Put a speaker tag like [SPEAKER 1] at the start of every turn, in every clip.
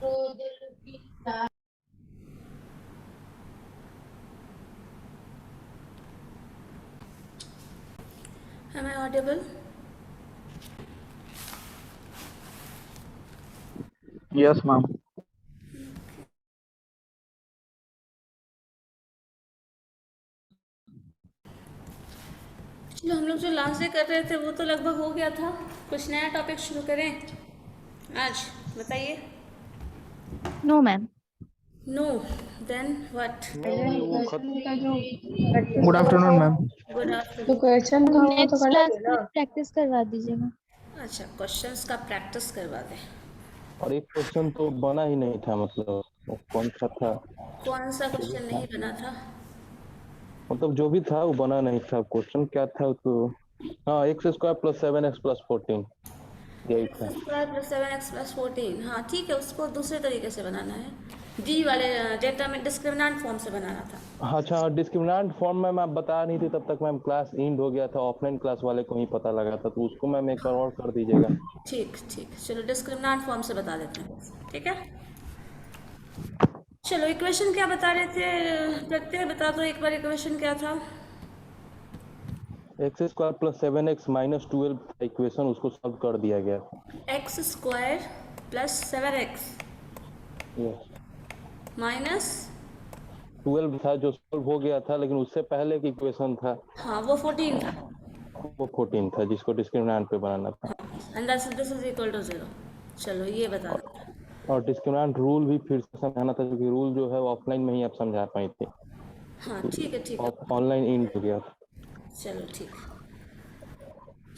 [SPEAKER 1] Am I audible?
[SPEAKER 2] Yes, ma'am.
[SPEAKER 1] चलो, हम लोग जो लास्ट डे कर रहे थे वो तो लगभग हो गया था। कुछ नया टॉपिक शुरू करें आज? बताइए।
[SPEAKER 3] No ma'am.
[SPEAKER 1] No, then what?
[SPEAKER 2] Good afternoon, ma'am.
[SPEAKER 1] Good
[SPEAKER 4] तो
[SPEAKER 1] आफ्टरनून।
[SPEAKER 4] क्वेश्चन था वो तो
[SPEAKER 3] नेक्स्ट
[SPEAKER 4] कर
[SPEAKER 3] क्लास
[SPEAKER 4] लेंगे
[SPEAKER 3] में
[SPEAKER 4] ना।
[SPEAKER 3] प्रैक्टिस करवा दीजिएगा।
[SPEAKER 1] अच्छा, क्वेश्चंस का प्रैक्टिस करवा दें।
[SPEAKER 5] और एक क्वेश्चन तो बना ही नहीं था, मतलब वो कौन सा था?
[SPEAKER 1] कौन सा क्वेश्चन नहीं बना था?
[SPEAKER 5] मतलब जो भी था वो बना नहीं था। क्वेश्चन क्या था तो हाँ, x² + 7x + 14 यही था।
[SPEAKER 1] x² + 7x + 14, हाँ ठीक है, उसको दूसरे तरीके से बनाना है। डी वाले डेटा में डिस्क्रिमिनेंट फॉर्म से बनाना था।
[SPEAKER 5] अच्छा, डिस्क्रिमिनेंट फॉर्म में मैम बता नहीं थी तब तक मैम, क्लास एंड हो गया था, ऑफलाइन क्लास वाले को ही पता लगा था, तो उसको मैम एक बार और कर दीजिएगा।
[SPEAKER 1] ठीक ठीक, चलो डिस्क्रिमिनेंट फॉर्म से बता देते हैं, ठीक है। चलो, इक्वेशन क्या बता रहे थे प्रत्यय? बता दो एक बार, इक्वेशन क्या था?
[SPEAKER 5] x² + 7x - 12 इक्वेशन, उसको सॉल्व कर दिया गया।
[SPEAKER 1] x² + 7x माइनस
[SPEAKER 5] 12 था जो सॉल्व हो गया था, लेकिन उससे पहले की इक्वेशन था
[SPEAKER 1] हाँ वो 14 था,
[SPEAKER 5] वो 14 था, जिसको डिस्क्रिमिनेंट पे बनाना था।
[SPEAKER 1] And this is equal to 0। चलो, ये बता दो।
[SPEAKER 5] और डिस्क्रिमिनेंट रूल भी फिर से समझाना था, क्योंकि रूल जो है वो ऑफलाइन में ही आप समझा पाई थी,
[SPEAKER 1] हाँ ठीक है, ठीक है,
[SPEAKER 5] ऑनलाइन एंड हो गया था।
[SPEAKER 1] चलो ठीक।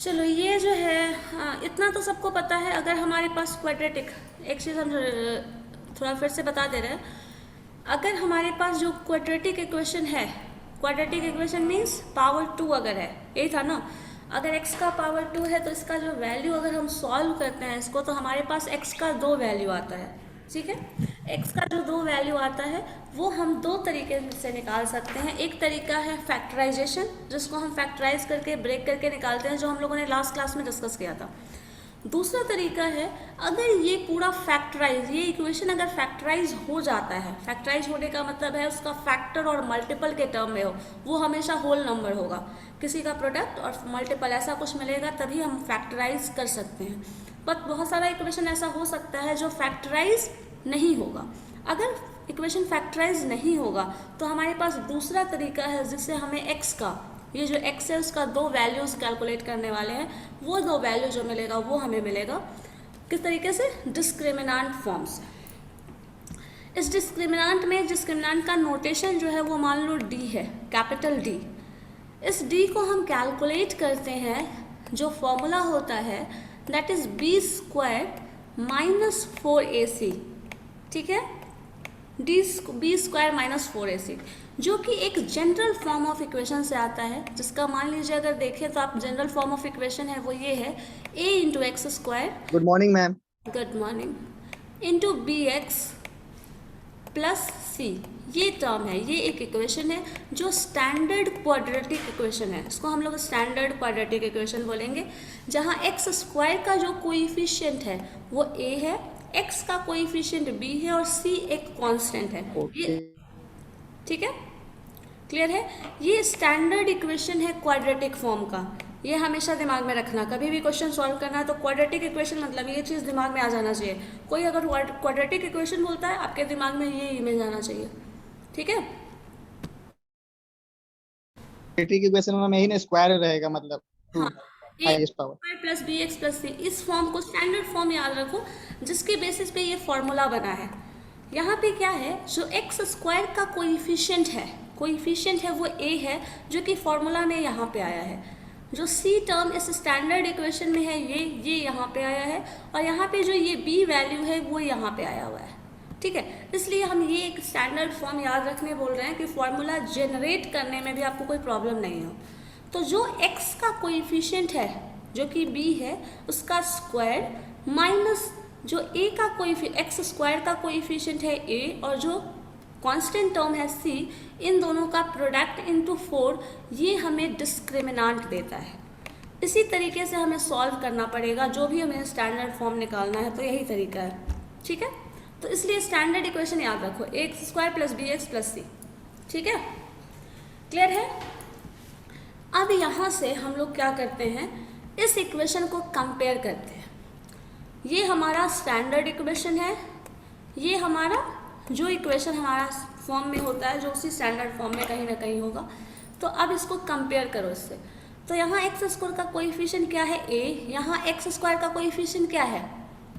[SPEAKER 1] चलो, ये जो है, हाँ इतना तो सबको पता है। अगर हमारे पास क्वाड्रेटिक, एक चीज़ हम थोड़ा फिर से बता दे रहे हैं। अगर हमारे पास जो क्वाड्रेटिक इक्वेशन है, क्वाड्रेटिक इक्वेशन मीन्स पावर 2 अगर है, यही था ना। अगर x का पावर 2 है तो इसका जो वैल्यू अगर हम सॉल्व करते हैं इसको, तो हमारे पास x का 2 वैल्यू आता है, ठीक है। x का जो 2 वैल्यू आता है वो हम 2 तरीके से निकाल सकते हैं। एक तरीका है फैक्टराइजेशन, जिसको हम फैक्टराइज करके ब्रेक करके निकालते हैं, जो हम लोगों ने लास्ट क्लास में डिस्कस किया था। दूसरा तरीका है, अगर ये पूरा फैक्टराइज, ये इक्वेशन अगर फैक्टराइज हो जाता है, फैक्टराइज होने का मतलब है उसका फैक्टर और मल्टीपल के टर्म में हो, वो हमेशा होल नंबर होगा, किसी का प्रोडक्ट और मल्टीपल ऐसा कुछ मिलेगा, तभी हम फैक्टराइज कर सकते हैं। बट बहुत सारा इक्वेशन ऐसा हो सकता है जो फैक्टराइज नहीं होगा। अगर इक्वेशन फैक्टराइज नहीं होगा तो हमारे पास दूसरा तरीका है, जिससे हमें एक्स का, ये जो x है उसका 2 वैल्यूज़ कैलकुलेट करने वाले हैं। वो 2 वैल्यू जो मिलेगा वो हमें मिलेगा किस तरीके से? डिस्क्रिमिनेंट फॉर्म से। इस डिस्क्रिमिनेंट का नोटेशन जो है वो मान लो d है, कैपिटल D। इस d को हम कैलकुलेट करते हैं, जो फॉर्मूला होता है दैट इज b² - 4ac, ठीक है। b² - 4ac, जो कि एक जनरल फॉर्म ऑफ इक्वेशन से आता है, जिसका मान लीजिए अगर देखें तो आप जनरल फॉर्म ऑफ इक्वेशन है वो ये है, a × x²,
[SPEAKER 2] Good morning, ma'am.
[SPEAKER 1] Good morning, into bx + c। ये टर्म है, ये एक इक्वेशन है जो स्टैंडर्ड क्वाड्रेटिक इक्वेशन है। इसको हम लोग स्टैंडर्ड क्वाड्रेटिक इक्वेशन बोलेंगे, जहाँ x² का जो कोएफिशिएंट है वो a है, x का कोएफिशिएंट b है और c एक कांस्टेंट है। ये ठीक है, क्लियर है। ये स्टैंडर्ड इक्वेशन है क्वाड्रेटिक फॉर्म का, ये हमेशा दिमाग में रखना। कभी भी क्वेश्चन सॉल्व करना है तो क्वाड्रेटिक इक्वेशन मतलब ये चीज़ दिमाग में आ जाना चाहिए। कोई अगर क्वाड्रेटिक इक्वेशन बोलता है, आपके दिमाग में ये इमेज आना चाहिए, ठीक है।
[SPEAKER 2] क्वाड्रेटिक इक्वेशन में यही ना, स्क्वायर रहेगा, मतलब
[SPEAKER 1] हाँ,
[SPEAKER 4] highest power
[SPEAKER 1] a² + bx + c, इस फॉर्म को स्टैंडर्ड फॉर्म याद रखो, जिसके बेसिस पे ये फॉर्मूला बना है। यहाँ पे क्या है, जो x² का कोएफिशिएंट है वो a है, जो कि फॉर्मूला में यहाँ पे आया है। जो c टर्म इस स्टैंडर्ड इक्वेशन में है ये यहाँ पे आया है, और यहाँ पे जो ये b वैल्यू है वो यहाँ पे आया हुआ है, ठीक है। इसलिए हम ये एक स्टैंडर्ड फॉर्म याद रखने बोल रहे हैं कि फॉर्मूला जनरेट करने में भी आपको कोई प्रॉब्लम नहीं हो। तो जो x का कोएफिशिएंट है जो कि b है, उसका स्क्वायर माइनस जो a का x² का कोएफिशिएंट है a, और जो कांस्टेंट टर्म है c, इन दोनों का प्रोडक्ट इंटू 4, ये हमें डिस्क्रिमिनेंट देता है। इसी तरीके से हमें सॉल्व करना पड़ेगा, जो भी हमें स्टैंडर्ड फॉर्म निकालना है, तो यही तरीका है, ठीक है। तो इसलिए स्टैंडर्ड इक्वेशन याद रखो, x square plus b x plus c. ठीक है, क्लियर है? अब यहाँ से हम लोग क्या करते हैं, इस इक्वेशन को कंपेयर करते हैं। ये हमारा स्टैंडर्ड इक्वेशन है, ये हमारा जो इक्वेशन हमारा फॉर्म में होता है, जो उसी स्टैंडर्ड फॉर्म में कहीं ना कहीं होगा। तो अब इसको कंपेयर करो इससे। तो यहाँ एक्स स्क्वायर का कोएफिशिएंट क्या है, ए। यहाँ एक्स स्क्वायर का कोएफिशिएंट क्या है,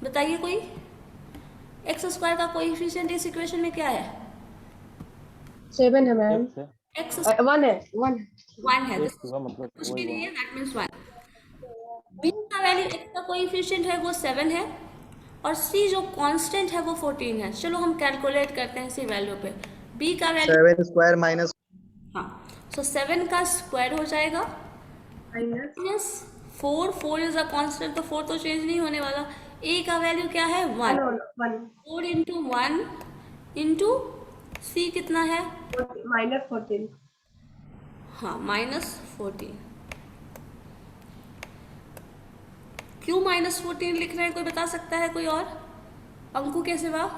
[SPEAKER 1] बताइए कोई। एक्स स्क्वायर का कोएफिशिएंट इस इक्वेशन में क्या है?
[SPEAKER 4] 7 है मैम।
[SPEAKER 5] X है,
[SPEAKER 1] एक्स
[SPEAKER 4] 1 है 1।
[SPEAKER 1] 1 है,
[SPEAKER 5] X का मतलब
[SPEAKER 1] कुछ भी
[SPEAKER 5] वही
[SPEAKER 1] नहीं है, दैट मीन्स 1। बी का वैल्यू एक्स का कोएफिशिएंट है वो 7 है, और सी जो कांस्टेंट है वो 14 है। चलो हम कैलकुलेट करते हैं इसी वैल्यू पे। बी का वैल्यू
[SPEAKER 2] 7 स्क्वायर माइनस
[SPEAKER 1] हाँ, सो 7 का स्क्वायर हो जाएगा
[SPEAKER 4] माइनस
[SPEAKER 1] 4। 4 इज अ कांस्टेंट, तो 4 तो चेंज नहीं होने वाला। ए का वैल्यू क्या है, 1।
[SPEAKER 4] 1
[SPEAKER 1] 4 इंटू 1 इंटू सी कितना है,
[SPEAKER 4] माइनस 14।
[SPEAKER 1] हाँ -14। क्यों -14 लिख रहे हैं, कोई बता सकता है कोई और? अंकु के सिवा।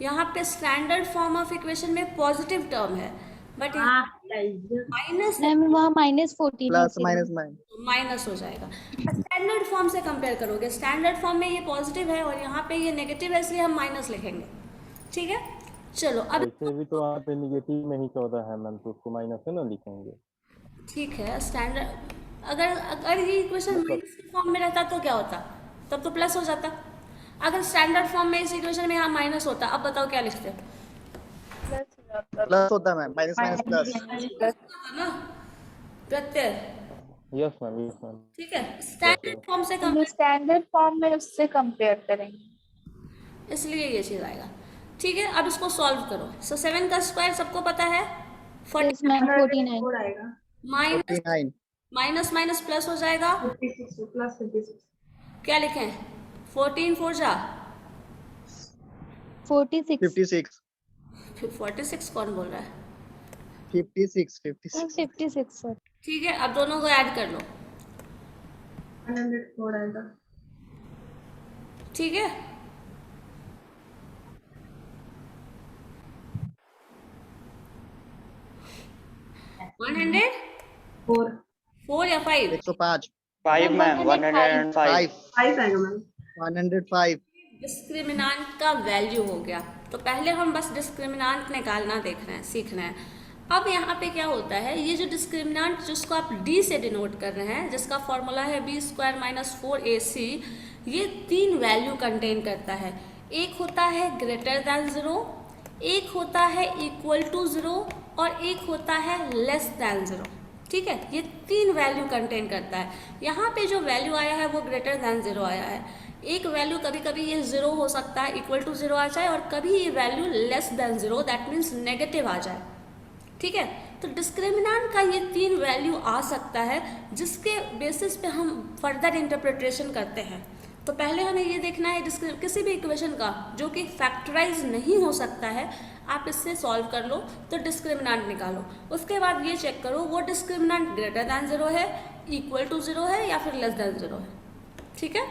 [SPEAKER 1] यहाँ पे स्टैंडर्ड फॉर्म ऑफ इक्वेशन में पॉजिटिव टर्म है, बट माइनस
[SPEAKER 3] मैम वहाँ -14
[SPEAKER 2] प्लस माइनस माइनस
[SPEAKER 1] माइनस हो जाएगा। स्टैंडर्ड फॉर्म से कंपेयर करोगे, स्टैंडर्ड फॉर्म में ये पॉजिटिव है और यहाँ पे ये नेगेटिव है, इसलिए हम माइनस लिखेंगे। ठीक है, चलो अब
[SPEAKER 5] वैसे भी तो वहाँ पे निगेटिव में ही 14 है मैम, तो उसको माइनस से ना लिखेंगे।
[SPEAKER 1] ठीक है, स्टैंडर्ड अगर अगर ये इक्वेशन माइनस के फॉर्म में रहता तो क्या होता, तब तो प्लस हो जाता। अगर स्टैंडर्ड फॉर्म में इस इक्वेशन में यहाँ माइनस होता, अब बताओ क्या लिखते हो?
[SPEAKER 2] प्लस होता है मैम, माइनस माइनस प्लस।
[SPEAKER 1] ना प्रत्यय।
[SPEAKER 5] Yes ma'am, yes ma'am.
[SPEAKER 1] ठीक है, स्टैंडर्ड फॉर्म से
[SPEAKER 3] हम स्टैंडर्ड फॉर्म में उससे कंपेयर करेंगे,
[SPEAKER 1] इसलिए ये चीज आएगा। ठीक है, अब इसको सॉल्व करो। सो 7 का स्क्वायर सबको पता है,
[SPEAKER 3] यस मैम 49।
[SPEAKER 4] आएगा
[SPEAKER 1] माइनस
[SPEAKER 2] 49
[SPEAKER 1] माइनस माइनस प्लस हो जाएगा।
[SPEAKER 4] 56 प्लस 56।
[SPEAKER 1] क्या लिखें, 14 4 जा
[SPEAKER 3] 46
[SPEAKER 2] 56
[SPEAKER 1] 46 कौन बोल रहा है?
[SPEAKER 2] 56
[SPEAKER 3] 56 सर।
[SPEAKER 1] ठीक है, अब दोनों को ऐड कर लो।
[SPEAKER 4] 104 आएगा।
[SPEAKER 1] ठीक है, $100
[SPEAKER 4] 4
[SPEAKER 1] 4 या 5?
[SPEAKER 2] 105
[SPEAKER 6] 5 मैम 105
[SPEAKER 4] 5 आएगा मैम।
[SPEAKER 2] 105
[SPEAKER 1] डिस्क्रिमिनांट का वैल्यू हो गया। तो पहले हम बस डिस्क्रिमिनांट निकालना देख रहे हैं, सीखना है। अब यहाँ पे क्या होता है, ये जो डिस्क्रिमिनांट जिसको आप डी से डिनोट कर रहे हैं, जिसका फॉर्मूला है बी स्क्वायर माइनस 4ac, ये 3 वैल्यू कंटेन करता है। एक होता है ग्रेटर दैन 0, एक होता है इक्वल टू 0 और एक होता है लेस दैन 0। ठीक है, ये 3 वैल्यू कंटेन करता है। यहाँ पे जो वैल्यू आया है वो ग्रेटर दैन 0 आया है। एक वैल्यू कभी कभी ये 0 हो सकता है, इक्वल टू 0 आ जाए, और कभी ये value less than 0, that means negative आ जाए। ठीक है, तो डिस्क्रिमिनांट का ये 3 वैल्यू आ सकता है, जिसके बेसिस पे हम फर्दर इंटरप्रिटेशन करते हैं। तो पहले हमें ये देखना है किसी भी इक्वेशन का जो कि फैक्टराइज नहीं हो सकता है, आप इससे सॉल्व कर लो तो डिस्क्रिमिनांट निकालो। उसके बाद ये चेक करो वो डिस्क्रिमिनांट ग्रेटर दैन 0 है, इक्वल टू 0 है या फिर लेस दैन 0 है। ठीक है,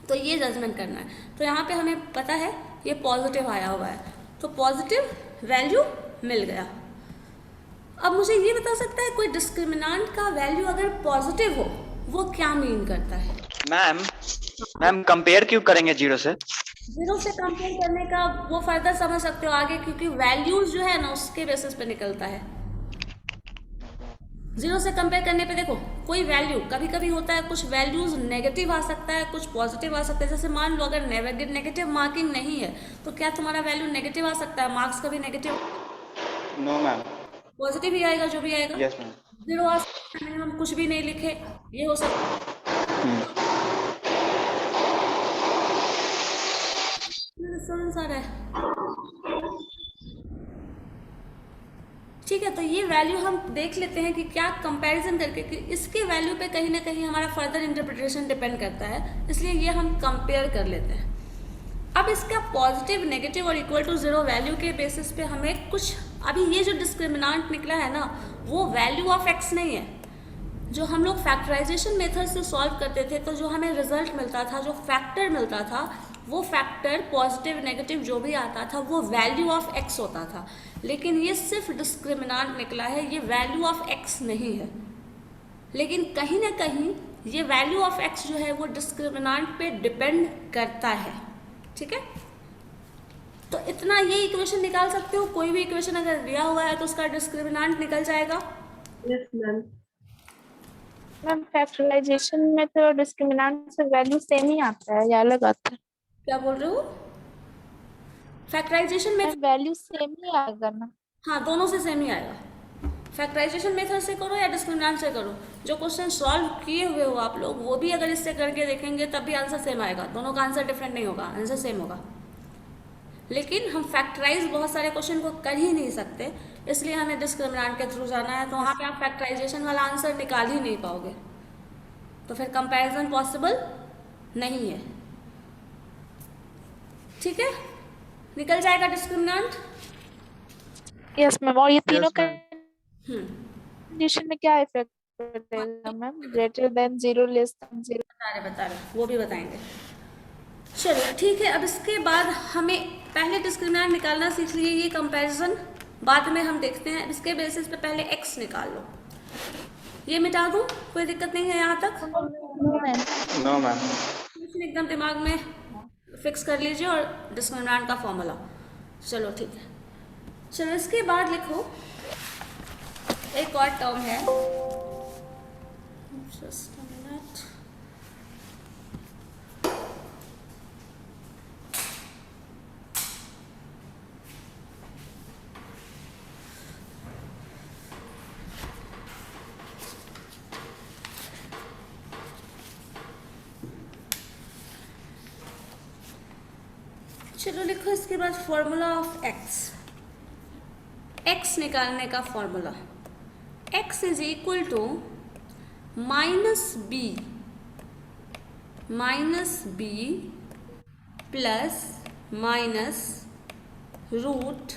[SPEAKER 1] तो ये जजमेंट करना है। तो यहाँ पे हमें पता है ये पॉजिटिव आया हुआ है, तो पॉजिटिव वैल्यू मिल गया। अब मुझे ये बता सकता है कोई डिस्क्रिमिनांट का वैल्यू अगर पॉजिटिव हो वो क्या मीन करता है?
[SPEAKER 6] मैम कंपेयर क्यों करेंगे 0 से?
[SPEAKER 1] 0 से कंपेयर करने का वो फर्दर समझ सकते हो आगे, क्योंकि वैल्यूज जो है ना उसके बेसिस पे निकलता है। 0 से कंपेयर करने पे देखो कोई वैल्यू कभी कभी होता है, कुछ वैल्यूज नेगेटिव आ सकता है, कुछ पॉजिटिव आ सकता है। जैसे मान लो अगर नेगेटिव मार्किंग नहीं है तो क्या तुम्हारा वैल्यू नेगेटिव आ सकता है? मार्क्स कभी नेगेटिव?
[SPEAKER 6] No ma'am.
[SPEAKER 1] पॉजिटिव ही आएगा जो भी आएगा।
[SPEAKER 6] Yes ma'am.
[SPEAKER 1] 0 आ सकता है, हम कुछ भी नहीं लिखे, ये हो सकता है। ठीक है, तो ये वैल्यू हम देख लेते हैं कि क्या कंपैरिजन करके कि इसके वैल्यू पे कहीं ना कहीं हमारा फर्दर इंटरप्रिटेशन डिपेंड करता है, इसलिए ये हम कंपेयर कर लेते हैं। अब इसका पॉजिटिव, नेगेटिव और इक्वल टू 0 वैल्यू के बेसिस पे हमें कुछ, अभी ये जो डिस्क्रिमिनांट निकला है ना वो वैल्यू ऑफ एक्स नहीं है। जो हम लोग फैक्टराइजेशन मेथड से सॉल्व करते थे तो जो हमें रिजल्ट मिलता था, जो फैक्टर मिलता था, वो फैक्टर पॉजिटिव नेगेटिव जो भी आता था वो वैल्यू ऑफ एक्स होता था, लेकिन ये सिर्फ डिस्क्रिमिनांट निकला है, ये वैल्यू ऑफ एक्स नहीं है। लेकिन कहीं ना कहीं ये वैल्यू ऑफ एक्स जो है वो डिस्क्रिमिनांट पे डिपेंड करता है, ठीक है। तो इतना ये इक्वेशन निकाल सकते हो, कोई भी इक्वेशन अगर दिया हुआ है तो उसका डिस्क्रिमिनांट निकल जाएगा।
[SPEAKER 4] Yes, ma'am.
[SPEAKER 3] मैम फैक्टराइजेशन में तो डिस्क्रिमिनेंट से वैल्यू सेम ही आता है या अलग आता है?
[SPEAKER 1] क्या बोल रहे हो? फैक्टराइजेशन में
[SPEAKER 3] वैल्यू सेम ही आएगा ना?
[SPEAKER 1] हाँ, दोनों से सेम ही आएगा। फैक्टराइजेशन मेथड से करो या डिस्क्रिमिनेंट से करो, जो क्वेश्चन सॉल्व किए हुए हो आप लोग वो भी अगर इससे करके देखेंगे तब भी आंसर सेम आएगा, दोनों का आंसर डिफरेंट नहीं होगा, आंसर सेम होगा। लेकिन हम फैक्टराइज बहुत सारे क्वेश्चन को कर ही नहीं सकते, इसलिए हमें डिस्क्रिमिनेंट के थ्रू जाना है, तो वहाँ पे आप फैक्टराइजेशन वाला आंसर निकाल ही नहीं पाओगे, तो फिर कंपैरिजन पॉसिबल नहीं है, ठीक है। निकल जाएगा डिस्क्रिमिनेंट।
[SPEAKER 3] Yes ma'am. और ये तीनों
[SPEAKER 2] Yes, ma'am.
[SPEAKER 3] कंडीशन में क्या इफेक्ट पड़ेगा ma'am? Greater than 0, less than 0?
[SPEAKER 1] बता रहे वो भी बताएंगे। चलो ठीक है, अब इसके बाद हमें पहले डिस्क्रिमिनेंट निकालना सीख लिए, ये कंपैरिजन बाद में हम देखते हैं। इसके बेसिस पे पहले एक्स निकाल लो। ये मिटा दूं, कोई दिक्कत नहीं है यहाँ तक?
[SPEAKER 6] No ma'am.
[SPEAKER 1] एकदम दिमाग में फिक्स कर लीजिए और डिस्क्रिमिनेंट का फॉर्मूला। चलो ठीक है। चलो इसके बाद लिखो एक और टर्म है, जस्ट अ मिनट। चलो लिखो इसके बाद फॉर्मूला ऑफ एक्स। एक्स निकालने का formula, x is equal to -b plus minus root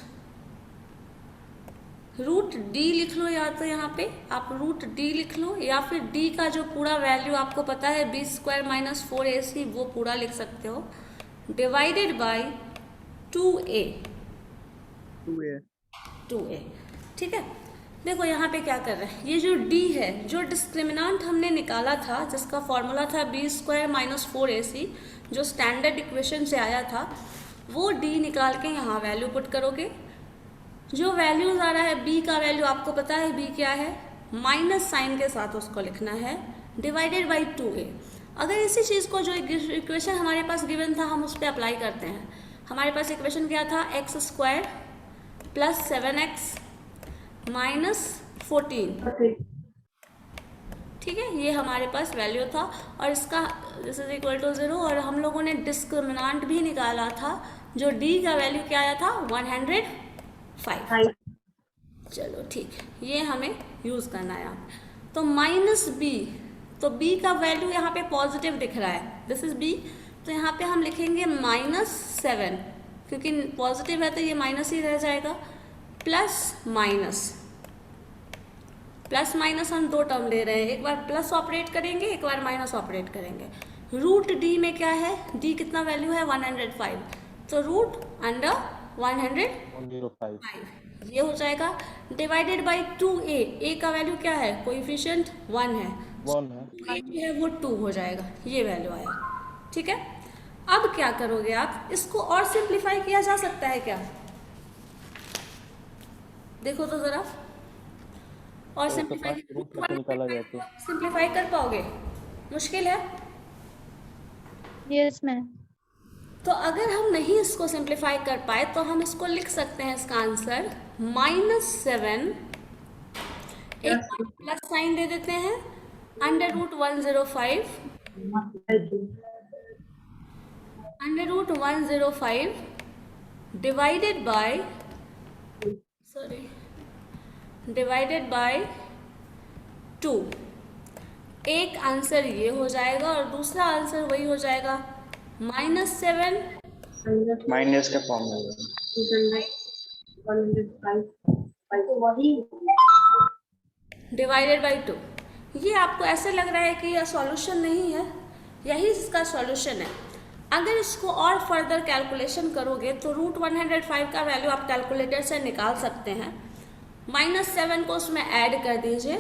[SPEAKER 1] D लिख लो, या तो यहाँ पे आप रूट डी लिख लो, या फिर डी का जो पूरा वैल्यू आपको पता है b² - 4ac वो पूरा लिख सकते हो, डिवाइडेड बाय 2a। 2a ठीक है। देखो यहाँ पे क्या कर रहे हैं, ये जो d है, जो डिस्क्रिमिनांट हमने निकाला था जिसका फॉर्मूला था b² - 4ac, जो स्टैंडर्ड इक्वेशन से आया था, वो d निकाल के यहाँ वैल्यू पुट करोगे। जो वैल्यूज आ रहा है b का वैल्यू आपको पता है b क्या है, माइनस साइन के साथ उसको लिखना है, डिवाइडेड बाई 2a। अगर इसी चीज़ को जो इक्वेशन हमारे पास गिवन था हम उस पर अप्लाई करते हैं, हमारे पास इक्वेशन क्या था, x² + 7x - 14, ठीक है। ये हमारे पास वैल्यू था और इसका दिस इज इक्वल टू 0, और हम लोगों ने डिस्क्रिमिनांट भी निकाला था, जो d का वैल्यू क्या आया था, 105। चलो ठीक है, ये हमें यूज़ करना है यहाँ। तो -b, तो b का वैल्यू यहाँ पे पॉजिटिव दिख रहा है, दिस इज b, तो यहाँ पे हम लिखेंगे -7, क्योंकि पॉजिटिव है तो ये माइनस ही रह जाएगा, प्लस माइनस हम दो टर्म ले रहे हैं, एक बार प्लस ऑपरेट करेंगे, एक बार माइनस ऑपरेट करेंगे। रूट डी में क्या है, डी कितना वैल्यू है, 105, तो रूट अंडर 105 ये हो जाएगा, डिवाइडेड बाई 2a। a का वैल्यू क्या है, कोएफिशिएंट 1 है, a जो है वो 2 हो जाएगा, ये वैल्यू आया, ठीक है। अब क्या करोगे आप, इसको और सिंप्लीफाई किया जा सकता है क्या, देखो तो जरा, और सिंप्लीफाई कर पाओगे, मुश्किल है।
[SPEAKER 3] Yes ma'am.
[SPEAKER 1] तो अगर हम नहीं इसको सिंप्लीफाई कर पाए तो हम इसको लिख सकते हैं, इसका आंसर -7, एक प्लस साइन दे देते हैं, √105 डिवाइडेड बाय 2। एक आंसर ये हो जाएगा और दूसरा आंसर वही हो जाएगा, -7
[SPEAKER 6] माइनस का फॉर्म है,
[SPEAKER 1] डिवाइडेड बाई 2। ये आपको ऐसे लग रहा है कि यह सॉल्यूशन नहीं है, यही इसका सॉल्यूशन है। अगर इसको और फर्दर कैलकुलेशन करोगे तो √105 का वैल्यू आप कैलकुलेटर से निकाल सकते हैं। -7 को उसमें ऐड कर दीजिए,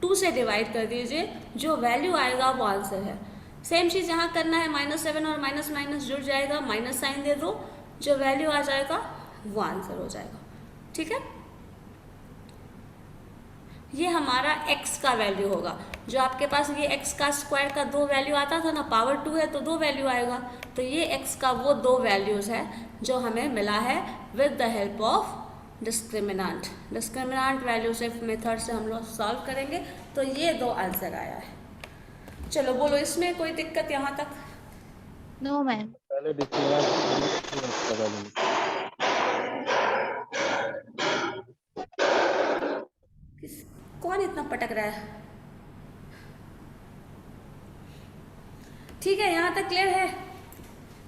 [SPEAKER 1] 2 से डिवाइड कर दीजिए, जो वैल्यू आएगा वो आंसर है। सेम चीज़ यहाँ करना है, -7 और माइनस माइनस जुड़ जाएगा, माइनस साइन दे दो, जो वैल्यू आ जाएगा वो आंसर हो जाएगा। ठीक है, ये हमारा x का वैल्यू होगा। जो आपके पास ये x का स्क्वायर का 2 वैल्यू आता था ना, पावर 2 है तो 2 वैल्यू आएगा, तो ये x का वो 2 वैल्यूज़ है जो हमें मिला है with the help of discriminant. Discriminant value से मेथड से हम लोग सॉल्व करेंगे, तो ये 2 आंसर आया है। चलो बोलो, इसमें कोई दिक्कत यहाँ तक?
[SPEAKER 3] No ma'am.
[SPEAKER 5] पहले डिस्क्रिमिनेंट
[SPEAKER 1] कौन इतना पटक रहा है? ठीक है, यहाँ तक क्लियर है?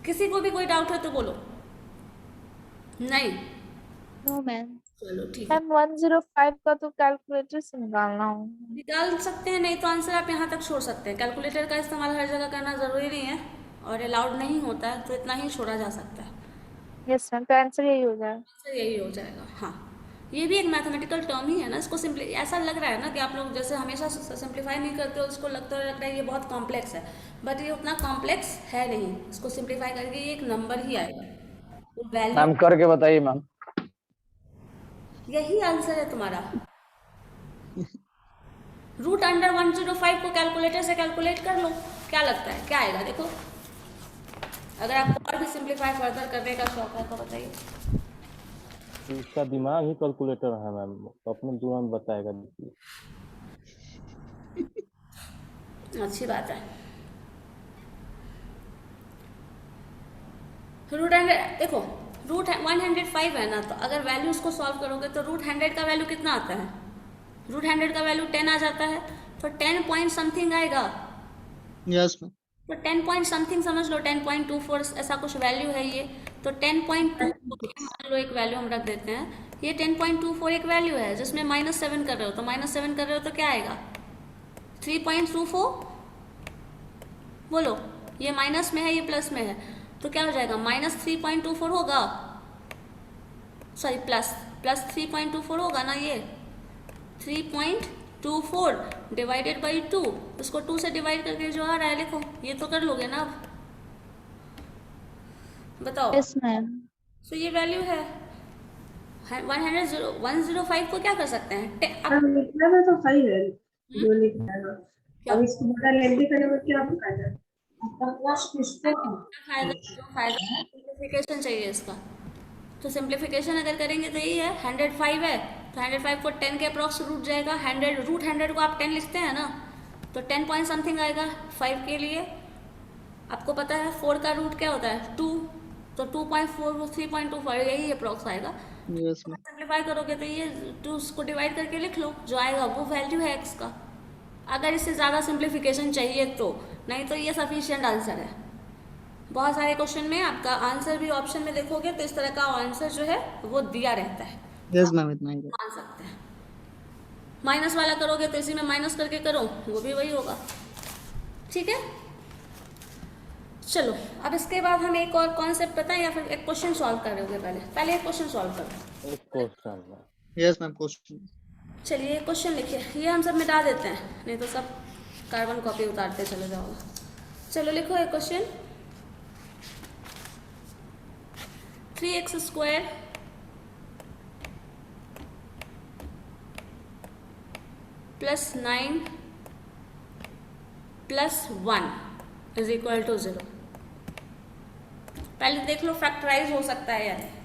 [SPEAKER 1] किसी को भी कोई डाउट है तो बोलो। नहीं?
[SPEAKER 3] No ma'am.
[SPEAKER 1] चलो ठीक है,
[SPEAKER 3] मैम 105 का तो कैलकुलेटर से निकालना हो।
[SPEAKER 1] निकाल सकते हैं, नहीं तो आंसर आप यहाँ तक छोड़ सकते हैं। कैलकुलेटर का इस्तेमाल हर जगह करना ज़रूरी नहीं है और अलाउड नहीं होता है, तो इतना ही छोड़ा जा सकता है।
[SPEAKER 3] यस मैम, तो आंसर यही हो जाएगा।
[SPEAKER 1] आंसर यही हो जाएगा। हाँ, ये भी एक मैथमेटिकल टर्म ही है ना, इसको सिंपली ऐसा लग रहा है ना कि आप लोग जैसे हमेशा सिंप्लीफाई नहीं करते हो, उसको लगता है ये बहुत कॉम्प्लेक्स है, बट ये उतना कॉम्प्लेक्स है नहीं। इसको सिंप्लीफाई करके ये एक नंबर ही आएगा, वो वैल्यू।
[SPEAKER 2] मैम करके बताइए मैम।
[SPEAKER 1] यही आंसर है तुम्हारा। √105 को कैलकुलेटर से कैलकुलेट कर लो, क्या लगता है क्या आएगा? देखो, अगर आपको और भी सिंप्लीफाई फर्दर करने का शौक है तो बताइए।
[SPEAKER 5] इसका दिमाग ही कैलकुलेटर है मैम, अपने तुरंत बताएगा।
[SPEAKER 1] अच्छी बात है। देखो, √105 है ना, तो अगर वैल्यू उसको सॉल्व करोगे तो √100 का वैल्यू कितना आता है? √100 का वैल्यू 10 आ जाता है, तो 10 पॉइंट समथिंग आएगा।
[SPEAKER 2] Yes ma'am.
[SPEAKER 1] तो 10 पॉइंट समथिंग समझ लो, 10.24 ऐसा कुछ वैल्यू है ये। तो 10.24 मान लो एक वैल्यू हम रख देते हैं, ये 10.24 एक वैल्यू है जिसमें -7 कर रहे हो, तो -7 कर रहे हो तो क्या आएगा? 3.24। बोलो, ये माइनस में है, ये प्लस में है, तो क्या हो जाएगा? -3.24 होगा, सॉरी प्लस 3.24 होगा ना। ये 3.24 डिवाइडेड बाई 2, उसको 2 से डिवाइड करके जो आ रहा है लिखो, ये तो कर लोगे ना अब? बताओ।
[SPEAKER 3] Yes ma'am.
[SPEAKER 1] तो ये वैल्यू है 105 को क्या कर सकते हैं?
[SPEAKER 4] अब लिखना में तो सही है जो लिखा है, अब इसको बड़ा लेंदी करने में क्या फायदा है?
[SPEAKER 1] फायदा सिंप्लीफिकेशन चाहिए इसका, तो सिंप्लीफिकेशन अगर करेंगे तो यही है। 105 है तो 105 को 10 के अप्रॉक्स रूट जाएगा। 100 को आप 10 लिखते हैं ना, तो 10 पॉइंट समथिंग आएगा 5 के लिए। आपको पता है 4 का रूट क्या होता है? 2, तो 2.4 3.24 यही अप्रॉक्स आएगा।
[SPEAKER 2] Yes ma'am.
[SPEAKER 1] सिंप्लीफाई करोगे तो ये 2 को डिवाइड करके लिख लो, जो आएगा वो वैल्यू है x का। अगर इससे ज़्यादा सिंप्लीफिकेशन चाहिए तो, नहीं तो ये सफिशिएंट आंसर है। बहुत सारे क्वेश्चन में आपका आंसर भी ऑप्शन में देखोगे तो इस तरह का आंसर जो है वो दिया रहता है,
[SPEAKER 2] यस मैम, इतना ही।
[SPEAKER 1] मान सकते हैं। माइनस वाला करोगे तो इसी में माइनस करके करो, वो भी वही होगा। ठीक है, चलो अब इसके बाद हम एक और कॉन्सेप्ट बताएं या फिर एक क्वेश्चन सॉल्व करोगे? पहले एक क्वेश्चन सॉल्व करो।
[SPEAKER 5] एक क्वेश्चन
[SPEAKER 2] यस मैम, क्वेश्चन।
[SPEAKER 1] चलिए क्वेश्चन लिखिए, ये हम सब मिटा देते हैं, नहीं तो सब कार्बन कॉपी उतारते चले जाओगे। चलो लिखो एक क्वेश्चन। 3x² + 9 + 1 = 0। पहले देख लो फैक्टराइज हो सकता है या नहीं।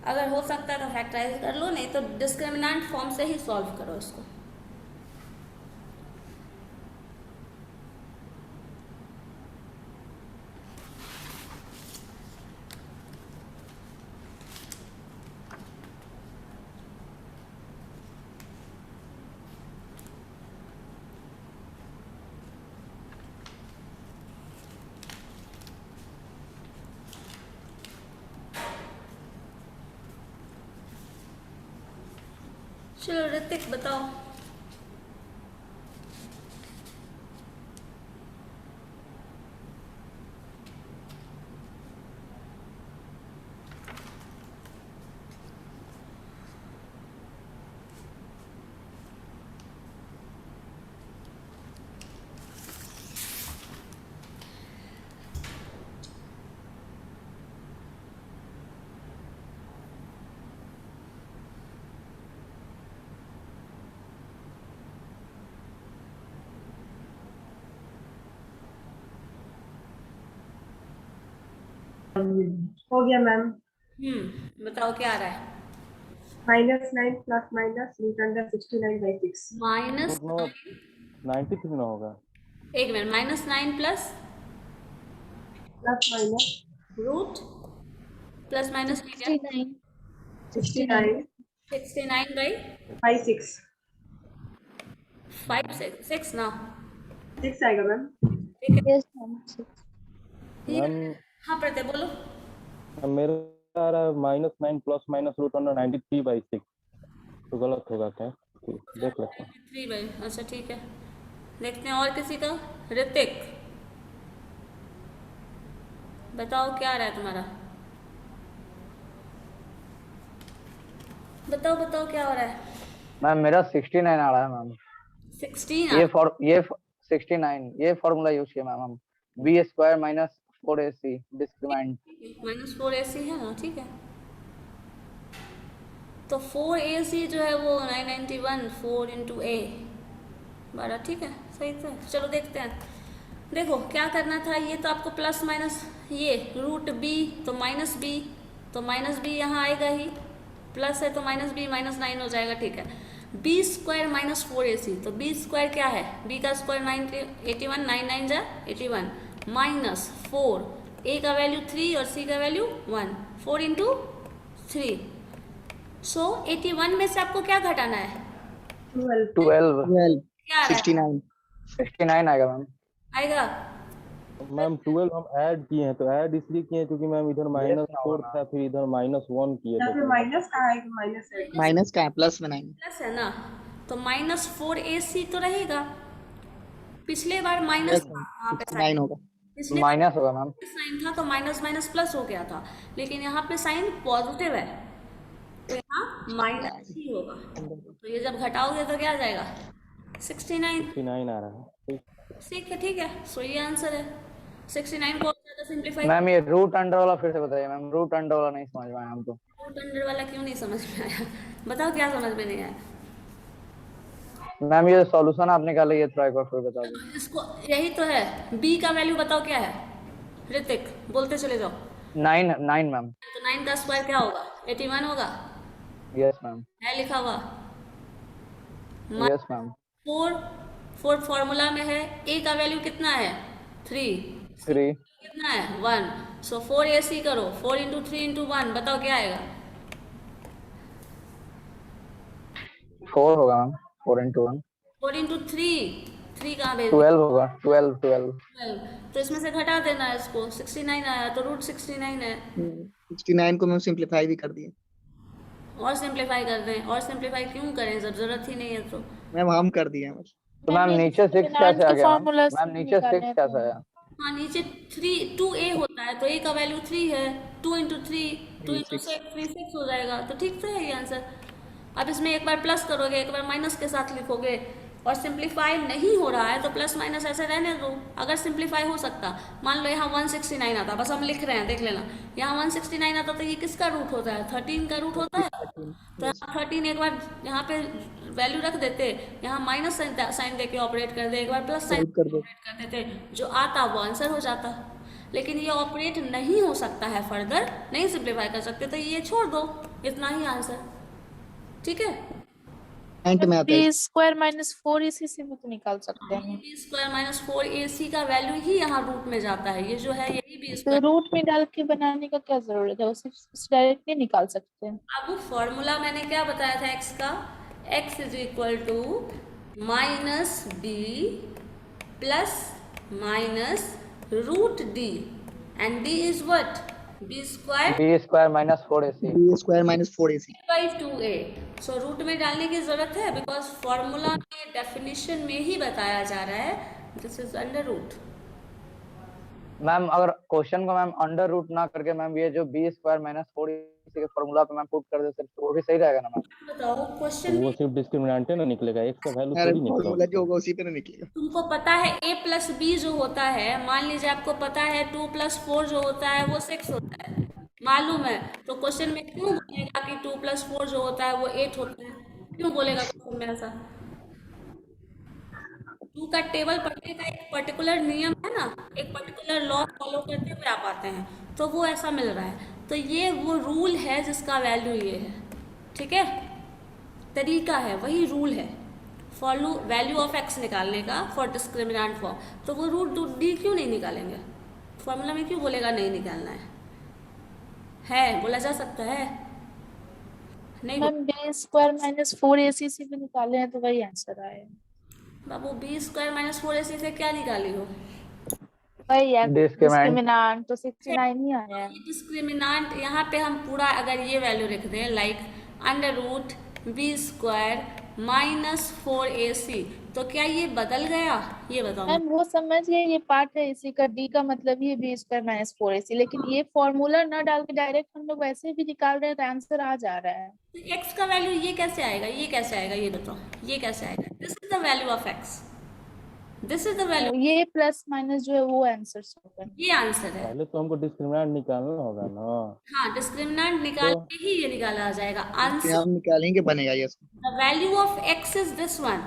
[SPEAKER 1] अगर हो सकता है तो फैक्टराइज कर लो, नहीं तो डिस्क्रिमिनेंट फॉर्म से ही सॉल्व करो इसको। चलो ऋतिक बताओ।
[SPEAKER 4] हो गया मैम।
[SPEAKER 1] बताओ क्या आ रहा है?
[SPEAKER 4] -9 प्लस माइनस √69/6
[SPEAKER 1] माइनस
[SPEAKER 5] नो 93 ना होगा।
[SPEAKER 1] एक minute, -9 plus
[SPEAKER 4] plus minus
[SPEAKER 1] root plus minus में क्या?
[SPEAKER 3] 69
[SPEAKER 1] 69/6
[SPEAKER 4] 5
[SPEAKER 1] 6 ना?
[SPEAKER 4] 6 आएगा मैम।
[SPEAKER 3] यस मैम 6
[SPEAKER 5] मैम
[SPEAKER 1] हाँ प्रत्यय बोलो।
[SPEAKER 5] मेरा आ रहा है -9 प्लस माइनस √93/6, तो गलत होगा क्या? देख लेते हैं।
[SPEAKER 1] 3 अच्छा ठीक है, देखते हैं। और किसी का? ऋतिक बताओ क्या आ रहा है तुम्हारा? बताओ बताओ क्या हो रहा है?
[SPEAKER 2] मैम मेरा 69 आ रहा है मैम।
[SPEAKER 1] 16
[SPEAKER 2] ये 69 ये फॉर्मूला यूज किया मैम हम। b² - 4ac discriminant.
[SPEAKER 1] -4ac है ना, ठीक है। तो 4ac जो है वो 991 4 इंटू a 12, ठीक है, सही से। चलो देखते हैं। देखो क्या करना था, ये तो आपको प्लस माइनस, ये √b तो -b, तो -b यहाँ आएगा ही, प्लस है तो -b -9 हो जाएगा, ठीक है। b² - 4ac, तो b² क्या है? b का स्क्वायर 81, 9 9 जा 81 -4, a का वैल्यू 3 और c का वैल्यू 1, 4 इंटू 3। सो 81 में से आपको क्या घटाना है?
[SPEAKER 4] 12
[SPEAKER 2] 12
[SPEAKER 1] क्या आ रहा है?
[SPEAKER 2] 69 आएगा मैम।
[SPEAKER 1] आएगा
[SPEAKER 5] मैम 12 हम ऐड किए हैं, तो ऐड इसलिए किए हैं क्योंकि मैम इधर -4 था, फिर इधर -1 किए
[SPEAKER 4] यहाँ
[SPEAKER 5] थे।
[SPEAKER 4] पे माइनस कहाँ है? माइनस है।
[SPEAKER 2] माइनस का है, प्लस में नहीं।
[SPEAKER 1] प्लस है ना, तो -4ac तो रहेगा। पिछले बार माइनस यहाँ पे
[SPEAKER 2] 69 होगा।
[SPEAKER 1] पिछले
[SPEAKER 2] माइनस होगा मैम।
[SPEAKER 1] साइन था तो माइनस माइनस प्लस हो गया था, लेकिन यहाँ पे साइन पॉजिटिव है तो यहाँ माइनस ही होगा। तो ये जब घटाओगे तो क्या आ जाएगा? 69।
[SPEAKER 5] 69 आ रहा है।
[SPEAKER 1] ठीक है, ठीक है। सो ये आंसर है। 69 को और ज्यादा सिंप्लीफाई।
[SPEAKER 2] मैम ये रूट अंडर वाला फिर से बताइए मैम। रूट अंडर वाला नहीं समझ में आया हमको।
[SPEAKER 1] रूट अंडर वाला क्यों नहीं समझ में आया? बताओ क्या समझ में नहीं आया?
[SPEAKER 2] मैम ये सॉल्यूशन आप निकाले, ये थोड़ा एक बार फिर बता दो।
[SPEAKER 1] इसको यही तो है। b का वैल्यू बताओ क्या है? ऋतिक बोलते चले जाओ।
[SPEAKER 2] 9 मैम।
[SPEAKER 1] तो 9 का स्क्वायर क्या होगा? 81 होगा,
[SPEAKER 2] यस मैम।
[SPEAKER 1] है लिखा हुआ।
[SPEAKER 2] Yes ma'am.
[SPEAKER 1] 4 फॉर्मूला में है। a का वैल्यू कितना है? 3।
[SPEAKER 2] 3
[SPEAKER 1] कितना है? 1। सो 4ac करो, 4 इंटू 3 इंटू 1, बताओ क्या आएगा?
[SPEAKER 2] 4 होगा मैम। 4 into 1
[SPEAKER 1] 4 इंटू 3 कहाँ भेज?
[SPEAKER 2] 12 होगा। 12
[SPEAKER 1] 12। तो इसमें से घटा देना है इसको। 69 आया तो √69 है।
[SPEAKER 2] 69 को मैम सिंपलीफाई भी कर दिए।
[SPEAKER 1] और सिंप्लीफाई कर दें? और सिंप्लीफाई क्यों करें जब जरूरत ही नहीं है तो?
[SPEAKER 2] मैम हम कर दिए हैं। तो मैम नीचे 6 कैसे आ गया मैम? मैम नीचे 6 कैसे आया?
[SPEAKER 1] हाँ, नीचे 2a होता है तो a का वैल्यू 3 है। 2 इंटू 3 2 इंटू 6 हो जाएगा। तो ठीक तो है ये आंसर। अब इसमें एक बार प्लस करोगे, एक बार माइनस के साथ लिखोगे, और सिंप्लीफाई नहीं हो रहा है तो प्लस माइनस ऐसे रहने दो। अगर सिंप्लीफाई हो सकता, मान लो यहाँ 169 आता, बस हम लिख रहे हैं, देख लेना। यहाँ 169 आता तो ये किसका रूट होता है? 13 का रूट होता है। तो यहाँ 13 एक बार यहाँ पे वैल्यू रख देते, यहाँ माइनस साइन दे के ऑपरेट कर दे, एक बार प्लस साइन ऑपरेट कर देते, जो आता वो आंसर हो जाता। लेकिन ये ऑपरेट नहीं हो सकता है, फर्दर नहीं सिंप्लीफाई कर सकते, तो ये छोड़ दो, इतना ही आंसर। ठीक है।
[SPEAKER 3] b² - 4ac से भी तो निकाल सकते हैं।
[SPEAKER 1] b² - 4ac का वैल्यू ही यहाँ रूट में जाता है। ये जो है यही b²।
[SPEAKER 3] तो रूट में डाल के बनाने का क्या जरूरत है? उसे डायरेक्टली निकाल सकते हैं।
[SPEAKER 1] अब फॉर्मूला मैंने क्या बताया था x का? x is equal to -b plus minus √d and d is what? b²
[SPEAKER 2] b² - 4ac
[SPEAKER 7] b² - 4ac
[SPEAKER 1] by 2a। So root में डालने की जरूरत है बिकॉज फॉर्मूला के डेफिनेशन में ही बताया जा रहा है this is under root.
[SPEAKER 2] Ma'am अगर क्वेश्चन को मैम अंडर रूट ना करके मैम ये जो b² - 4ac के फार्मूला पे मैम पुट कर दे तो वो भी सही रहेगा ना मैम?
[SPEAKER 1] बताओ क्वेश्चन
[SPEAKER 5] वो सिर्फ डिस्क्रिमिनेंट ना निकलेगा, एक का वैल्यू
[SPEAKER 7] अरे
[SPEAKER 5] थोड़ी निकलेगा।
[SPEAKER 7] फॉर्मूला जो होगा उसी पे ना निकलेगा।
[SPEAKER 1] तुमको पता है a प्लस b जो होता है, मान लीजिए आपको पता है 2 + 4 जो होता है वो 6 होता है, मालूम है, तो क्वेश्चन में क्यों बोलेगा कि 2 + 4 जो होता है वो 8 होता है? क्यों बोलेगा क्वेश्चन में ऐसा? 2 का टेबल पढ़ने का एक पर्टिकुलर नियम है ना, एक पर्टिकुलर लॉ फॉलो करते हुए आप आते हैं। तो वो ऐसा मिल रहा है। तो ये वो रूल है जिसका वैल्यू ये है, ठीक है, तरीका है, वही रूल है फॉर वैल्यू ऑफ एक्स निकालने का फॉर डिस्क्रिमिनेंट फॉर्म। तो वो रूल डी क्यों नहीं निकालेंगे, फॉर्मूला में क्यों बोलेगा नहीं निकालना है बोला जा सकता है नहीं।
[SPEAKER 3] Ma'am B square minus 4ac से भी निकाले हैं तो वही आंसर आए।
[SPEAKER 1] बाबू बी स्क्वायर माइनस 4ac से क्या निकाली हो?
[SPEAKER 3] वही है
[SPEAKER 2] डिस्क्रिमिनेंट
[SPEAKER 3] डिस्क्रिमिनेंट, तो 69 ही आया है।
[SPEAKER 1] डिस्क्रिमिनेंट यहाँ पे हम पूरा अगर ये वैल्यू लिख दें like under root B square minus 4ac, तो क्या ये बदल गया? ये बताओ।
[SPEAKER 3] मैम वो समझिए ये पार्ट है इसी का, डी का मतलब ही बी स्क्वायर माइनस 4ac, लेकिन ये फॉर्मूला ना डाल के डायरेक्ट हम लोग वैसे भी निकाल रहे हैं तो आंसर आ जा रहा है।
[SPEAKER 1] तो एक्स का वैल्यू ये कैसे आएगा, ये कैसे आएगा, ये बताओ, ये कैसे आएगा? This is the value of x, this is the value,
[SPEAKER 3] ये प्लस माइनस जो है वो आंसर होगा।
[SPEAKER 1] ये आंसर है।
[SPEAKER 5] पहले तो हमको डिस्क्रिमिनेंट निकालना होगा ना।
[SPEAKER 1] हाँ, डिस्क्रिमिनेंट निकाल के ही ये निकाला जाएगा
[SPEAKER 7] फिर
[SPEAKER 1] आंसर।
[SPEAKER 7] हम निकालेंगे बनेगा yes.
[SPEAKER 1] The value of x is this one,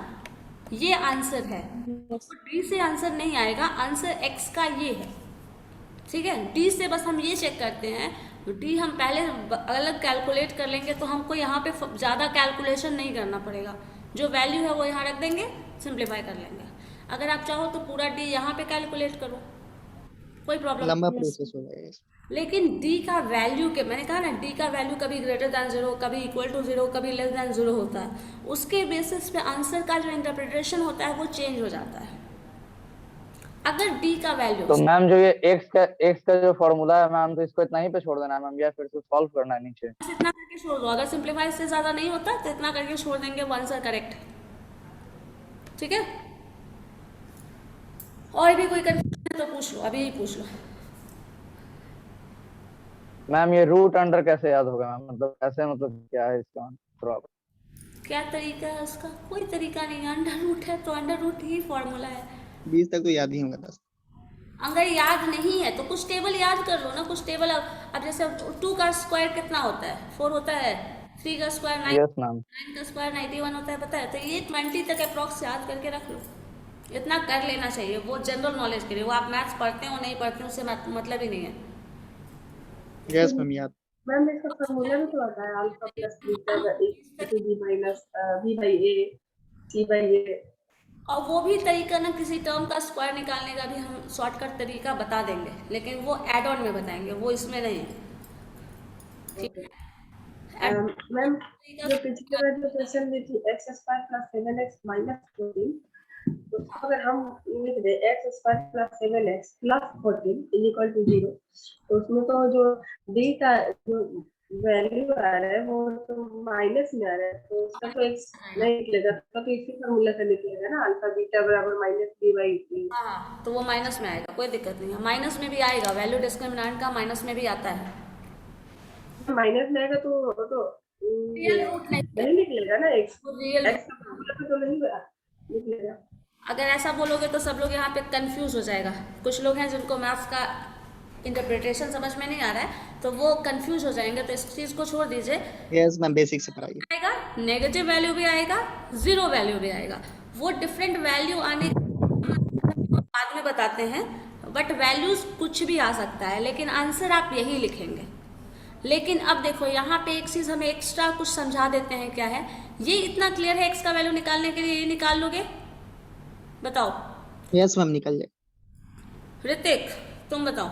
[SPEAKER 1] ये आंसर है। तो डी से आंसर नहीं आएगा, आंसर एक्स का ये है, ठीक है। डी से बस हम ये चेक करते हैं, डी हम पहले अलग कैलकुलेट कर लेंगे तो हमको यहाँ पे ज़्यादा कैलकुलेशन नहीं करना पड़ेगा, जो वैल्यू है वो यहाँ रख देंगे, सिंप्लीफाई कर लेंगे। अगर आप चाहो तो पूरा डी यहाँ पे कैलकुलेट करो, कोई प्रॉब्लम
[SPEAKER 7] लंबा
[SPEAKER 1] नहीं।
[SPEAKER 7] प्रोसेस होगा ये।
[SPEAKER 1] लेकिन डी का वैल्यू के, मैंने कहा ना डी का वैल्यू कभी ग्रेटर दैन 0, कभी इक्वल टू 0, कभी लेस दैन 0 होता है। उसके बेसिस पे आंसर का जो इंटरप्रिटेशन होता है वो चेंज हो जाता है। अगर डी का वैल्यू,
[SPEAKER 2] तो मैम जो ये x का जो फॉर्मूला है मैम, तो इसको इतना ही पे छोड़ देना है मैम, या फिर से सॉल्व करना है नीचे?
[SPEAKER 1] इतना करके छोड़ दो। अगर सिंप्लीफाई से ज्यादा नहीं होता तो इतना करके छोड़ देंगे, वो आंसर करेक्ट, ठीक है। और भी कोई कंफ्यूजन है तो पूछ लो, अभी ही पूछ लो।
[SPEAKER 2] मैम ये रूट अंडर कैसे याद होगा मैम, मतलब कैसे, मतलब क्या है इसका प्रॉब्लम?
[SPEAKER 1] क्या तरीका है उसका? कोई तरीका नहीं है, अंडर रूट है तो अंडर रूट ही फॉर्मूला है।
[SPEAKER 7] 20 तक तो याद ही होगा 10।
[SPEAKER 1] अगर याद नहीं है तो कुछ टेबल याद कर लो ना, कुछ टेबल। अब जैसे 2 का स्क्वायर कितना होता है? 4 होता है। 3 का स्क्वायर 9,
[SPEAKER 2] यस मैम।
[SPEAKER 1] 9 का स्क्वायर 91 होता है, पता है? तो ये 20 तक अप्रॉक्स याद करके रख लो, इतना कर लेना चाहिए। वो जनरल नॉलेज के लिए, वो आप मैथ्स पढ़ते हो नहीं पढ़ते हो उससे मतलब ही नहीं है।
[SPEAKER 7] यस मैम याद।
[SPEAKER 4] मैम इसका फॉर्मूला भी तो आता है, alpha plus beta two b minus b by a c by a.
[SPEAKER 1] और वो भी तरीका ना, किसी टर्म का स्क्वायर निकालने का भी हम शॉर्टकट तरीका बता देंगे, लेकिन वो एड ऑन में बताएंगे, वो इसमें नहीं है, ठीक है।
[SPEAKER 4] मैम जो पिछले बार जो क्वेश्चन दी थी x square plus 7x minus 14, तो अगर हम लिख दे x square plus 7x plus 14 equal to 0, तो उसमें तो जो d का जो वैल्यू आ रहा है वो तो माइनस में आ रहा है, तो उसका तो x नहीं निकलेगा, तो इसी फॉर्मूला से निकलेगा ना, अल्फा बीटा बराबर माइनस b बाई e।
[SPEAKER 1] हाँ, तो वो माइनस में आएगा, कोई दिक्कत नहीं है, माइनस में भी आएगा। वैल्यू डिस्क्रिमिनेंट का माइनस में भी आता है।
[SPEAKER 4] माइनस में आएगा तो
[SPEAKER 1] रियल रूट
[SPEAKER 4] नहीं निकलेगा ना x,
[SPEAKER 1] रियल।
[SPEAKER 4] x का फॉर्मूला तो नहीं निकलेगा।
[SPEAKER 1] अगर ऐसा बोलोगे तो सब लोग यहाँ पे कंफ्यूज हो जाएगा। कुछ लोग हैं जिनको मैथ्स का इंटरप्रिटेशन समझ में नहीं आ रहा है तो वो कंफ्यूज हो जाएंगे, तो इस चीज़ को छोड़ दीजिए।
[SPEAKER 7] यस मैम बेसिक से पढ़ाइए।
[SPEAKER 1] आएगा नेगेटिव वैल्यू भी आएगा, जीरो वैल्यू भी आएगा। वो डिफरेंट वैल्यू आने बाद में बताते हैं, बट वैल्यूज कुछ भी आ सकता है, लेकिन आंसर आप यही लिखेंगे। लेकिन अब देखो यहाँ पे एक चीज़ हमें एक्स्ट्रा कुछ समझा देते हैं, क्या है ये? इतना क्लियर है, एक्स का वैल्यू निकालने के लिए ये निकाल लोगे? बताओ।
[SPEAKER 7] यस मैम निकल जाए।
[SPEAKER 1] ऋतिक तुम बताओ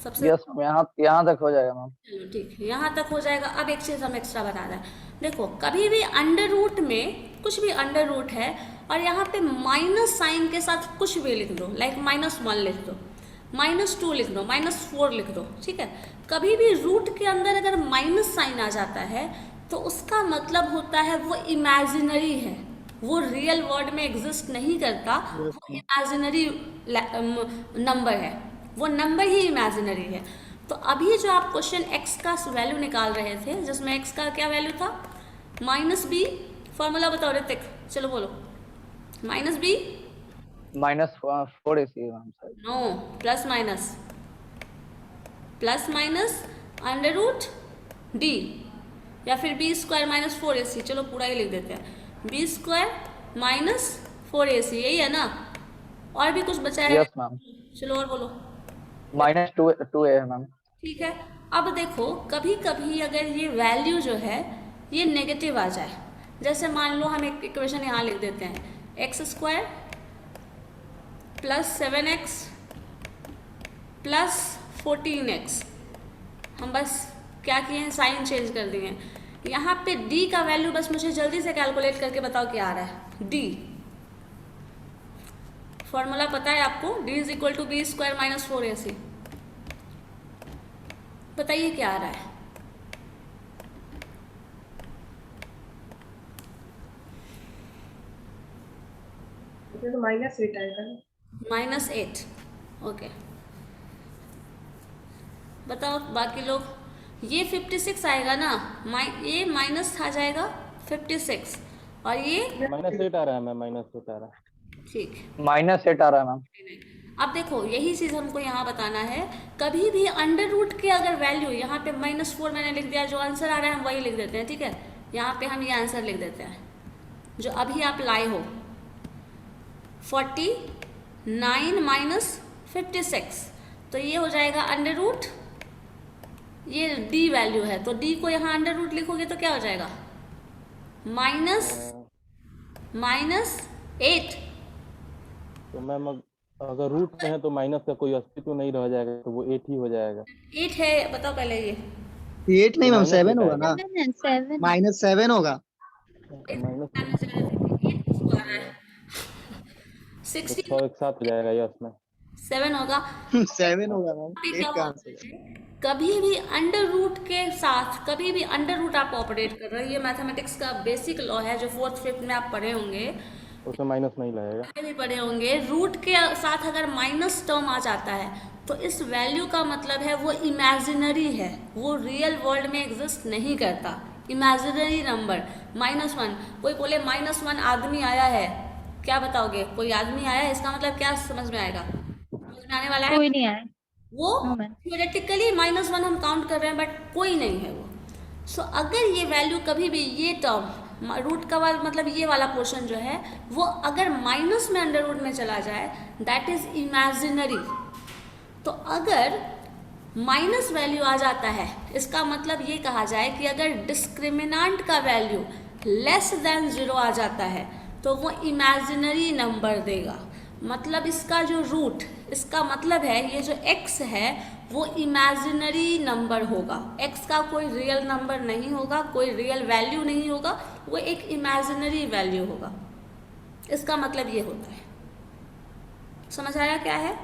[SPEAKER 1] सबसे।
[SPEAKER 2] यस मैम, यहाँ तक हो जाएगा मैम।
[SPEAKER 1] चलो ठीक है, यहाँ तक हो जाएगा। अब एक चीज़ हम एक्स्ट्रा बता रहे हैं, देखो कभी भी अंडर रूट में कुछ भी अंडर रूट है और यहाँ पे माइनस साइन के साथ कुछ भी लिख दो, लाइक -1 लिख दो, -2 लिख दो, -4 लिख दो, ठीक है। कभी भी रूट के अंदर अगर माइनस साइन आ जाता है तो उसका मतलब होता है वो इमेजिनरी है, वो रियल वर्ल्ड में एग्जिस्ट नहीं करता, वो इमेजिनरी नंबर है, वो नंबर ही इमेजिनरी है। तो अभी जो आप क्वेश्चन x का वैल्यू निकाल रहे थे, जिसमें x का क्या वैल्यू था? -b। फॉर्मूला बताओ ऋतिक, चलो बोलो। -b
[SPEAKER 2] -4ac ma'am sir.
[SPEAKER 1] No, plus minus under root d, या फिर b स्क्वायर माइनस 4ac। चलो पूरा ही लिख देते हैं, b स्क्वायर माइनस 4ac, यही है ना? और भी कुछ बचा है?
[SPEAKER 2] Yes ma'am.
[SPEAKER 1] चलो और बोलो।
[SPEAKER 2] -2a है मैम।
[SPEAKER 1] ठीक है। अब देखो कभी कभी अगर ये वैल्यू जो है ये नेगेटिव आ जाए, जैसे मान लो हम एक इक्वेशन यहाँ लिख देते हैं x square plus 7x plus 14x। हम बस क्या किए हैं, साइन चेंज कर दिए हैं। यहाँ पे d का वैल्यू बस मुझे जल्दी से कैलकुलेट करके बताओ क्या आ रहा है। d फॉर्मूला पता है आपको, d is equal to B square minus 4ac। बताइए क्या आ रहा है।
[SPEAKER 4] तो -8 आएगा ना।
[SPEAKER 1] -8। ओके, बताओ बाकी लोग। ये 56 आएगा ना, ये माइनस आ जाएगा 56 और ये
[SPEAKER 5] -8 आ रहा है मैम, -8 आ रहा है।
[SPEAKER 1] ठीक।
[SPEAKER 2] -8 आ रहा है मैम।
[SPEAKER 1] अब देखो यही चीज हमको यहाँ बताना है, कभी भी अंडर रूट के अगर वैल्यू यहाँ पे -4 मैंने लिख दिया, जो आंसर आ रहा है हम वही लिख देते हैं। ठीक है, यहाँ पे हम ये आंसर लिख देते हैं जो अभी आप लाए हो, 49 माइनस 56, तो ये हो जाएगा अंडर रूट, ये d वैल्यू है तो d को यहाँ अंडर रूट लिखोगे तो क्या हो जाएगा, -8।
[SPEAKER 5] तो मैम अगर रूट में है तो माइनस का कोई अस्तित्व नहीं रह जाएगा, तो वो 8 ही हो जाएगा।
[SPEAKER 1] 8 है, बताओ पहले ये
[SPEAKER 7] 8 नहीं मैम, 7 होगा ना,
[SPEAKER 3] 7
[SPEAKER 7] -7 होगा।
[SPEAKER 5] माइनस
[SPEAKER 1] 60
[SPEAKER 5] 100 एक साथ हो जाएगा यस में।
[SPEAKER 1] 7 होगा।
[SPEAKER 7] 7 होगा मैम,
[SPEAKER 1] पे
[SPEAKER 7] 8
[SPEAKER 1] क्या
[SPEAKER 7] का
[SPEAKER 1] होता
[SPEAKER 7] आंसर है।
[SPEAKER 1] है, कभी भी अंडर रूट के साथ, कभी भी अंडर रूट आप ऑपरेट कर रहे हो, ये मैथमेटिक्स का बेसिक लॉ है जो 4th 5th में आप पढ़े होंगे,
[SPEAKER 5] उसमें माइनस नहीं लगेगा।
[SPEAKER 1] भी पढ़े होंगे। रूट के साथ अगर माइनस टर्म आ जाता है तो इस वैल्यू का मतलब है वो इमेजिनरी है, वो रियल वर्ल्ड में एग्जिस्ट नहीं करता। इमेजिनरी नंबर -1, कोई बोले -1 आदमी आया है, क्या बताओगे, कोई आदमी आया है, इसका मतलब क्या समझ में आएगा, समझ में आने वाला है।
[SPEAKER 3] कोई नहीं आया।
[SPEAKER 1] वो
[SPEAKER 3] No, ma'am.
[SPEAKER 1] थियोरेटिकली -1 हम काउंट कर रहे हैं बट कोई नहीं है वो। सो अगर ये वैल्यू कभी भी, ये टर्म रूट का वाला मतलब ये वाला पोर्शन जो है वो अगर माइनस में अंडर रूट में चला जाए, दैट इज इमेजिनरी। तो अगर माइनस वैल्यू आ जाता है, इसका मतलब ये कहा जाए कि अगर डिस्क्रिमिनांट का वैल्यू लेस देन 0 आ जाता है तो वो इमेजिनरी नंबर देगा। मतलब इसका जो रूट, इसका मतलब है ये जो x है वो इमेजिनरी नंबर होगा, x का कोई रियल नंबर नहीं होगा, कोई रियल वैल्यू नहीं होगा, वो एक इमेजिनरी वैल्यू होगा। इसका मतलब ये होता है, समझ आया क्या है।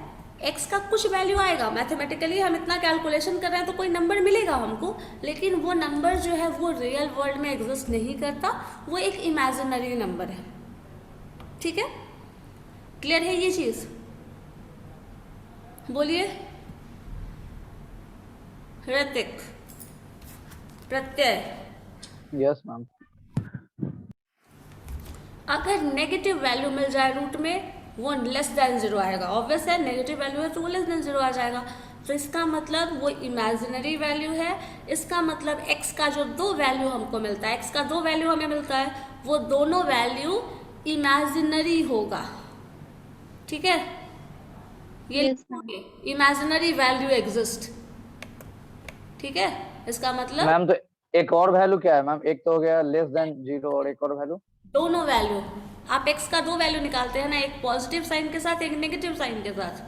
[SPEAKER 1] x का कुछ वैल्यू आएगा, मैथमेटिकली हम इतना कैलकुलेशन कर रहे हैं तो कोई नंबर मिलेगा हमको, लेकिन वो नंबर जो है वो रियल वर्ल्ड में एग्जिस्ट नहीं करता, वो एक इमेजिनरी नंबर है। ठीक है, क्लियर है ये चीज, बोलिए। ऋतिक, प्रत्यय,
[SPEAKER 2] यस मैम।
[SPEAKER 1] अगर नेगेटिव वैल्यू मिल जाए रूट में, वो लेस देन 0 आएगा। ऑब्वियस है, नेगेटिव वैल्यू है तो वो लेस देन 0 आ जाएगा। तो इसका मतलब वो इमेजिनरी वैल्यू है। इसका मतलब x का जो 2 वैल्यू हमको मिलता है, x का 2 वैल्यू हमें मिलता है, वो दोनों वैल्यू इमेजिनरी होगा। ठीक है, ये इमेजिनरी वैल्यू एग्जिस्ट। ठीक है, इसका मतलब
[SPEAKER 2] मैम तो एक और वैल्यू क्या है मैम, एक तो हो गया लेस देन 0 और एक और वैल्यू,
[SPEAKER 1] दोनों वैल्यू, आप x का 2 वैल्यू निकालते हैं ना, एक पॉजिटिव साइन के साथ एक नेगेटिव साइन के साथ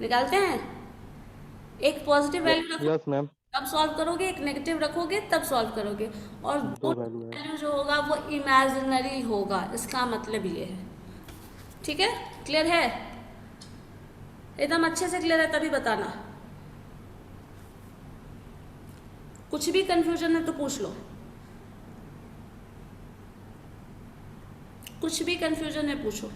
[SPEAKER 1] निकालते हैं। एक पॉजिटिव वैल्यू रखोगे
[SPEAKER 5] यस मैम,
[SPEAKER 1] तब सॉल्व करोगे, एक नेगेटिव रखोगे तब सॉल्व करोगे, और
[SPEAKER 5] दो वैल्यू है।
[SPEAKER 1] वैल्यू जो होगा वो इमेजिनरी होगा। इसका मतलब ये है। ठीक है, क्लियर है, एकदम अच्छे से क्लियर है, तभी बताना। कुछ भी कंफ्यूजन है तो पूछ लो, कुछ भी कंफ्यूजन है पूछो।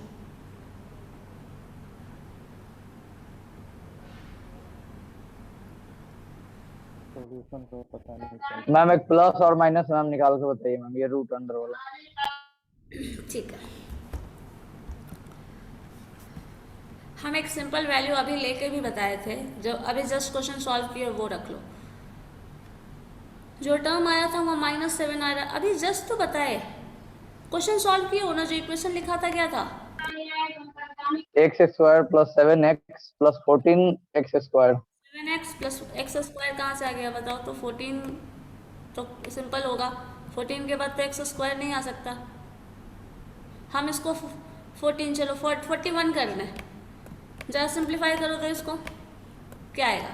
[SPEAKER 5] सॉल्यूशन तो पता नहीं चलता।
[SPEAKER 2] मैम एक प्लस और माइनस मैम निकाल के बताइए मैम, ये रूट अंडर वाला।
[SPEAKER 1] ठीक है, हम एक सिंपल वैल्यू अभी लेके भी बताए थे, जब अभी जस्ट क्वेश्चन सॉल्व किए वो रख लो। जो टर्म आया था वो -7 आ रहा, अभी जस्ट तो बताए, क्वेश्चन सॉल्व किए हो ना, जो इक्वेशन लिखा था क्या था,
[SPEAKER 2] x² + 7x + 14x²।
[SPEAKER 1] 7x plus x square कहाँ से आ गया बताओ तो 14 तो सिंपल होगा 14 के बाद तो एक्स स्क्वायर नहीं आ सकता हम इसको 14 चलो 41 कर लें जरा सिंप्लीफाई करो तो इसको क्या आएगा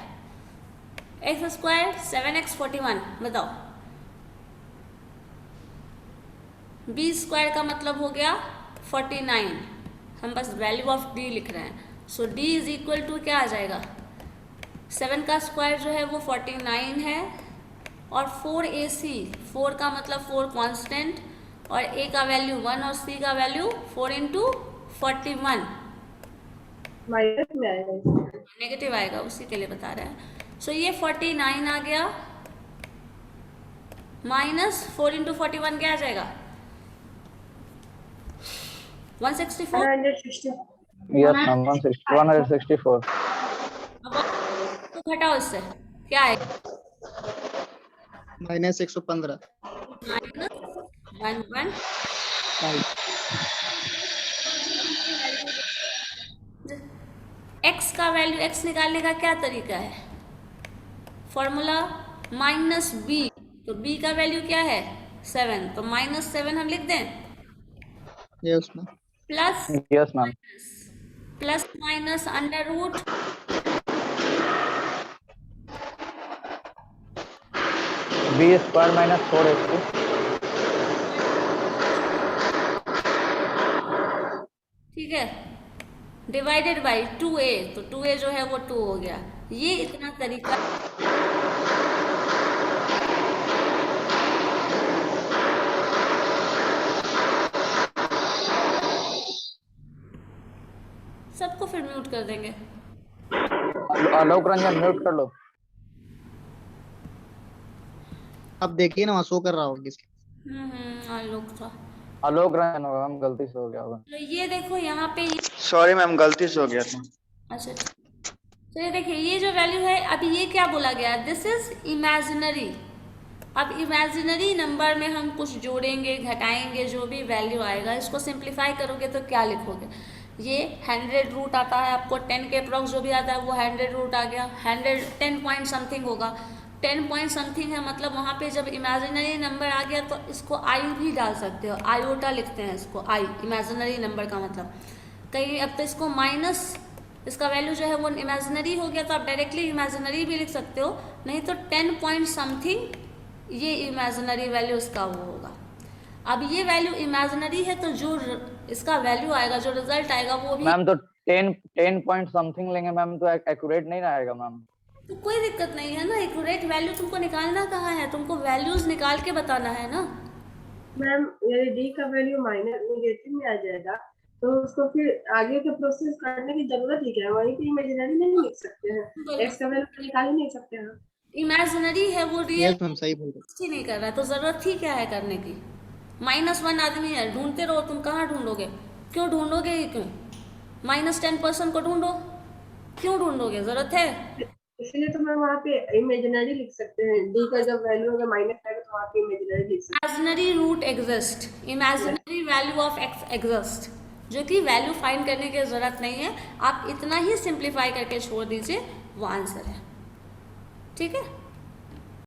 [SPEAKER 1] एक्स स्क्वायर 7x 41 बताओ बी स्क्वायर का मतलब हो गया 49 हम बस वैल्यू ऑफ डी लिख रहे हैं सो डी इज इक्वल टू क्या आ जाएगा 7 का स्क्वायर जो है वो 49 है और 4ac 4 का मतलब 4 कांस्टेंट और a का वैल्यू 1 और c का वैल्यू 4 इंटू 41
[SPEAKER 4] माइनस में आएगा इसमें।
[SPEAKER 1] नेगेटिव आएगा उसी के लिए बता रहे हैं सो ये 49 आ गया माइनस 4 इंटू 41 क्या आ जाएगा 164
[SPEAKER 4] 160
[SPEAKER 2] यस मैम 164
[SPEAKER 1] अब तो घटाओ इससे क्या आएगा
[SPEAKER 7] माइनस 115
[SPEAKER 1] माइनस 1 एक्स का वैल्यू एक्स निकालने का क्या तरीका है फॉर्मूला माइनस बी तो बी का वैल्यू क्या है 7 तो -7 हम लिख दें
[SPEAKER 7] yes ma'am
[SPEAKER 1] plus
[SPEAKER 2] yes ma'am
[SPEAKER 1] plus minus under root
[SPEAKER 2] B square minus 4ac
[SPEAKER 1] ठीक है डिवाइडेड बाई 2a तो 2a जो है वो 2 हो गया ये इतना तरीका सबको फिर म्यूट कर देंगे
[SPEAKER 2] आलोक रंजन म्यूट कर लो
[SPEAKER 7] अब देखिए ना वहाँ शो कर रहा होगा किसके
[SPEAKER 1] आलोक था
[SPEAKER 2] आलोक रंजन होगा मैम गलती से हो गया होगा
[SPEAKER 1] तो ये देखो यहाँ पे
[SPEAKER 6] सॉरी मैम गलती से हो गया था
[SPEAKER 1] अच्छा तो ये देखिए ये जो वैल्यू है अभी ये क्या बोला गया दिस इज इमेजिनरी अब इमेजिनरी नंबर में हम कुछ जोड़ेंगे घटाएंगे जो भी वैल्यू आएगा इसको सिंप्लीफाई करोगे तो क्या लिखोगे ये 100 रूट आता है आपको 10 के अप्रॉक्स जो भी आता है वो 100 रूट आ गया 10 पॉइंट समथिंग होगा 10 पॉइंट समथिंग है मतलब वहाँ पे जब इमेजिनरी नंबर आ गया तो इसको आई भी डाल सकते हो आयोटा लिखते हैं इसको आई इमेजिनरी नंबर का मतलब कहीं अब तो इसको माइनस इसका वैल्यू जो है वो इमेजिनरी हो गया तो आप डायरेक्टली इमेजिनरी भी लिख सकते हो नहीं तो 10 पॉइंट समथिंग ये इमेजिनरी वैल्यू इसका वो होगा अब ये वैल्यू इमेजिनरी है तो जो इसका वैल्यू आएगा जो रिजल्ट आएगा वो भी
[SPEAKER 2] मैम तो 10 पॉइंट समथिंग लेंगे मैम तो एक्यूरेट नहीं ना आएगा मैम
[SPEAKER 1] तो कोई दिक्कत नहीं है ना एक्यूरेट वैल्यू तुमको निकालना कहाँ है तुमको वैल्यूज निकाल के बताना है ना
[SPEAKER 4] मैम यदि डी का वैल्यू माइनस नेगेटिव में आ जाएगा तो उसको फिर आगे का प्रोसेस करने की जरूरत ही क्या है वहीं पे इमेजिनरी नहीं लिख सकते हैं एक्स का वैल्यू निकाल ही नहीं सकते हैं
[SPEAKER 1] इमेजिनरी है वो रियल
[SPEAKER 7] यस मैम सही बोल रहे
[SPEAKER 1] ही नहीं कर रहा है तो जरूरत ही क्या है करने की -1 आदमी है ढूंढते रहो तुम कहाँ ढूंढोगे क्यों ढूंढोगे ही क्यों -10% को ढूंढो क्यों ढूंढोगे जरूरत है
[SPEAKER 4] इसलिए तो मैं वहाँ पे इमेजिनरी लिख सकते हैं डी का जब वैल्यू अगर माइनस आएगा तो वहाँ पे इमेजिनरी लिख सकते
[SPEAKER 1] imaginary root exist imaginary value of x exist जो कि वैल्यू फाइंड करने की जरूरत नहीं है आप इतना ही सिंप्लीफाई करके छोड़ दीजिए वो आंसर है ठीक है